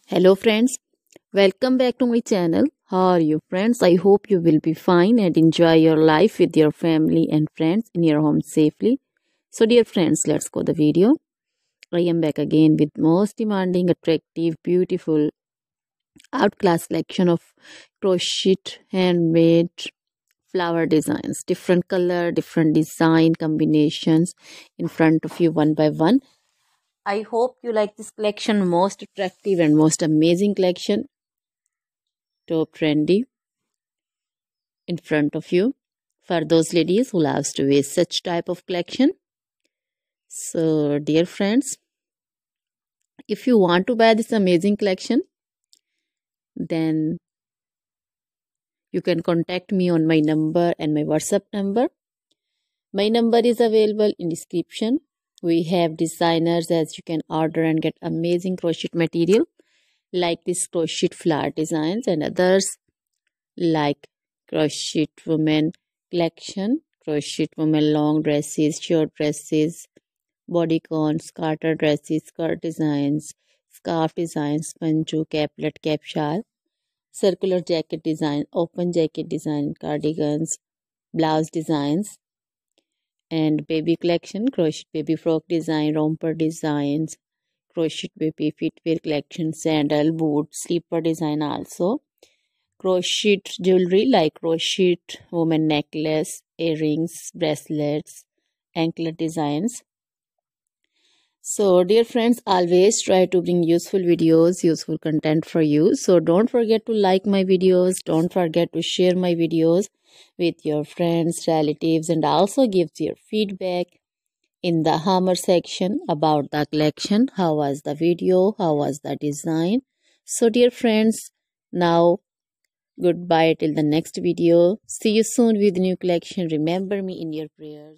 Hello friends, welcome back to my channel. How are you friends? I hope you will be fine and enjoy your life with your family and friends in your home safely. So dear friends, let's go the video. I am back again with most demanding, attractive, beautiful, outclass collection of crochet handmade flower designs. Different color, different design combinations in front of you one by one. I hope you like this collection, most attractive and most amazing collection. Top trendy in front of you for those ladies who loves to wear such type of collection. So dear friends, if you want to buy this amazing collection, then you can contact me on my number and my WhatsApp number. My number is available in description. We have designers as you can order and get amazing crochet material like this crochet flower designs and others like crochet women collection, crochet women long dresses, short dresses, bodycons, garter dresses, skirt designs, scarf designs, panju, caplet, cap shawl, circular jacket design, open jacket design, cardigans, blouse designs, and baby collection, crochet baby frock design, romper designs, crochet baby footwear collection, sandal, boot, slipper design also. Crochet jewelry like crochet woman necklace, earrings, bracelets, anklet designs. So dear friends, always try to bring useful videos, useful content for you. So don't forget to like my videos, don't forget to share my videos with your friends, relatives, and also give your feedback in the hammer section about the collection. How was the video? How was the design? So dear friends, now goodbye till the next video. See you soon with new collection. Remember me in your prayers.